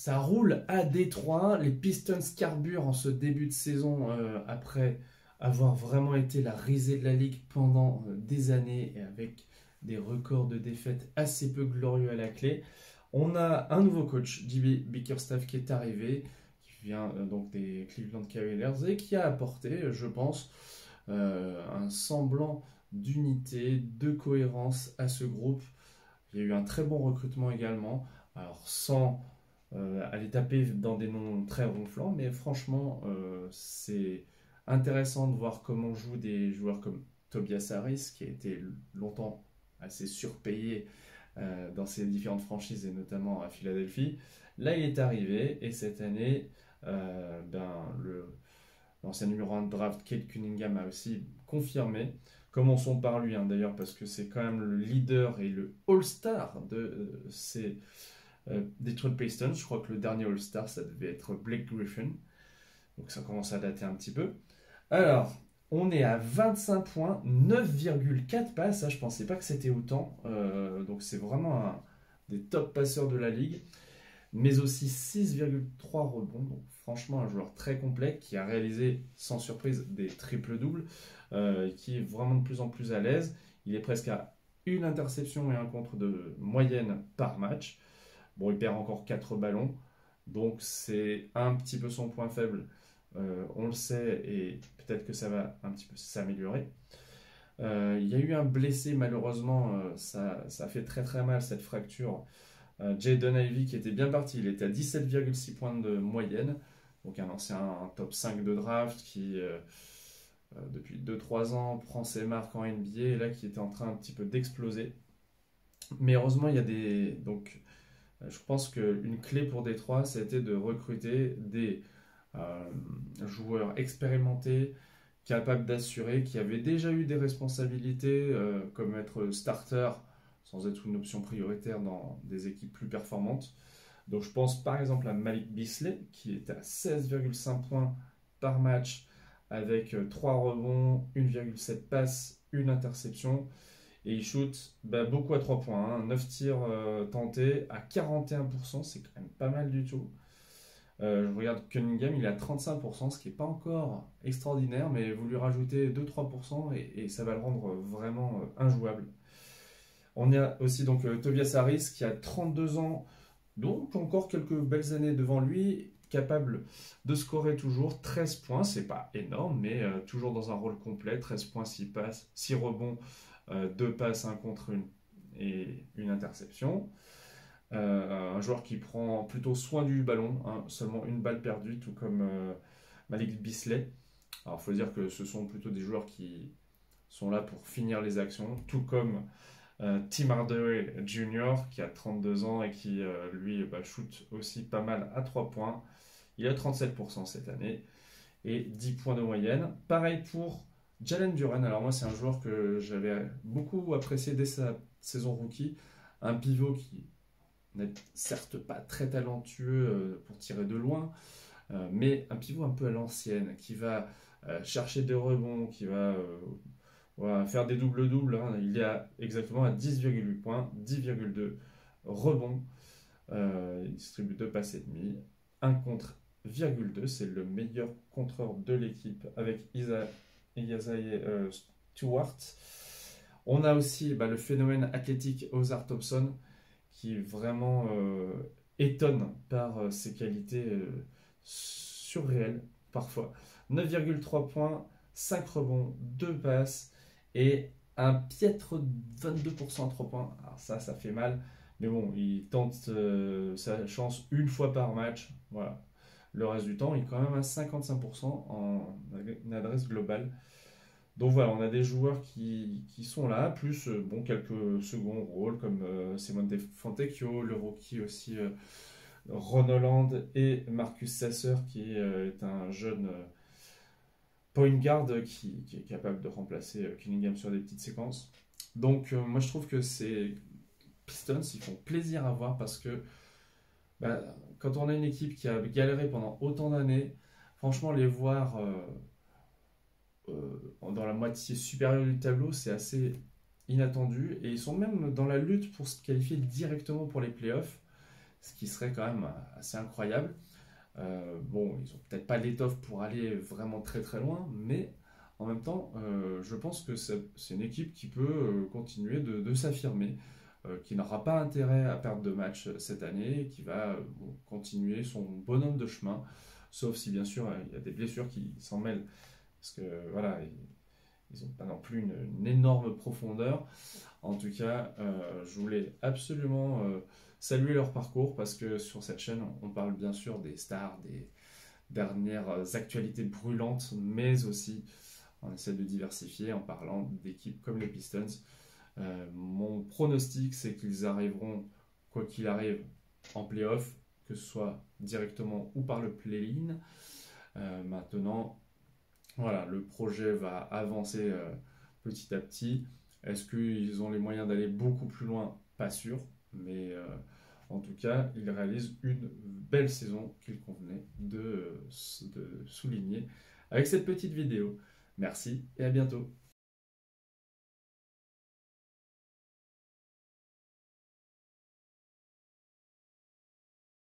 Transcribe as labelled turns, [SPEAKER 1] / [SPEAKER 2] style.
[SPEAKER 1] Ça roule à Détroit. Les Pistons carburent en ce début de saison après avoir vraiment été la risée de la ligue pendant des années et avec des records de défaites assez peu glorieux à la clé. On a un nouveau coach, JB Bickerstaff, qui est arrivé, qui vient donc des Cleveland Cavaliers et qui a apporté, je pense, un semblant d'unité, de cohérence à ce groupe. Il y a eu un très bon recrutement également. Alors sans aller taper dans des noms très ronflants, mais franchement, c'est intéressant de voir comment jouent des joueurs comme Tobias Harris, qui a été longtemps assez surpayé dans ses différentes franchises, et notamment à Philadelphie. Là, il est arrivé, et cette année, l'ancien numéro 1 de draft, Kate Cunningham, a aussi confirmé. Commençons par lui, hein, d'ailleurs, parce que c'est quand même le leader et le All-Star de ces Detroit Pistons. Je crois que le dernier All-Star, ça devait être Blake Griffin. Donc ça commence à dater un petit peu. Alors, on est à 25 points, 9,4 passes. Ça, je pensais pas que c'était autant. Donc c'est vraiment un des top passeurs de la ligue. Mais aussi 6,3 rebonds. Donc franchement, un joueur très complet qui a réalisé, sans surprise, des triples-doubles. Qui est vraiment de plus en plus à l'aise. Il est presque à une interception et un contre de moyenne par match. Bon, il perd encore 4 ballons, donc c'est un petit peu son point faible. On le sait, et peut-être que ça va un petit peu s'améliorer. Il y a eu un blessé, malheureusement, ça fait très très mal cette fracture. Jaden Ivey qui était bien parti, il était à 17,6 points de moyenne, donc un ancien top 5 de draft qui depuis 2-3 ans prend ses marques en NBA et là qui était en train un petit peu d'exploser. Mais heureusement, il y a des... Donc, je pense qu'une clé pour Détroit, c'était de recruter des joueurs expérimentés, capables d'assurer, qui avaient déjà eu des responsabilités, comme être starter, sans être une option prioritaire dans des équipes plus performantes. Donc je pense par exemple à Malik Beasley, qui est à 16,5 points par match, avec 3 rebonds, 1,7 passes, une interception. Et il shoot beaucoup à 3 points, hein. 9 tirs tentés à 41%, c'est quand même pas mal du tout. Je regarde Cunningham, il est à 35%, ce qui n'est pas encore extraordinaire, mais vous lui rajoutez 2-3% et ça va le rendre vraiment injouable. On a aussi donc Tobias Harris qui a 32 ans, donc encore quelques belles années devant lui, capable de scorer toujours 13 points, c'est pas énorme, mais toujours dans un rôle complet, 13 points, 6 passes, 6 rebonds, 2 passes, 1 contre 1 et une interception. Un joueur qui prend plutôt soin du ballon, hein, seulement une balle perdue, tout comme Malik Beasley. Alors il faut dire que ce sont plutôt des joueurs qui sont là pour finir les actions, tout comme Tim Hardaway Jr. qui a 32 ans et qui lui shoot aussi pas mal à 3 points. Il a 37% cette année et 10 points de moyenne. Pareil pour Jalen Duren. Alors moi c'est un joueur que j'avais beaucoup apprécié dès sa saison rookie. Un pivot qui n'est certes pas très talentueux pour tirer de loin, mais un pivot un peu à l'ancienne, qui va chercher des rebonds, qui va faire des doubles-doubles. Hein. Il est exactement à 10,8 points, 10,2 rebonds. Il distribue 2 passes et demi, 1 contre 0,2. C'est le meilleur contreur de l'équipe avec Isaiah Stewart. On a aussi le phénomène athlétique Ozar Thompson qui vraiment étonne par ses qualités surréelles parfois. 9,3 points, 5 rebonds, 2 passes et un piètre 22% à 3 points. Alors ça fait mal. Mais bon, il tente sa chance une fois par match. Voilà. Le reste du temps, il est quand même à 55% en adresse globale. Donc voilà, on a des joueurs qui sont là, plus quelques seconds rôles comme Simone Fontecchio, le rookie aussi Ron Holland et Marcus Sasser qui est un jeune point guard qui est capable de remplacer Cunningham sur des petites séquences. Donc moi je trouve que ces Pistons, ils font plaisir à voir parce que quand on a une équipe qui a galéré pendant autant d'années, franchement les voir dans la moitié supérieure du tableau, c'est assez inattendu. Et ils sont même dans la lutte pour se qualifier directement pour les playoffs. ce qui serait quand même assez incroyable. Bon, ils n'ont peut-être pas l'étoffe pour aller vraiment très très loin, mais en même temps, je pense que c'est une équipe qui peut continuer de s'affirmer, qui n'aura pas intérêt à perdre de match cette année, et qui va bon, continuer son bonhomme de chemin, sauf si bien sûr il y a des blessures qui s'en mêlent, parce que voilà, ils n'ont pas non plus une énorme profondeur. En tout cas, je voulais absolument saluer leur parcours parce que sur cette chaîne, on parle bien sûr des stars, des dernières actualités brûlantes, mais aussi on essaie de diversifier en parlant d'équipes comme les Pistons. Mon pronostic, c'est qu'ils arriveront, quoi qu'il arrive, en playoff, que ce soit directement ou par le play-in. Maintenant, voilà, le projet va avancer petit à petit. Est-ce qu'ils ont les moyens d'aller beaucoup plus loin? Pas sûr, mais en tout cas, ils réalisent une belle saison qu'il convenait de souligner avec cette petite vidéo. Merci et à bientôt.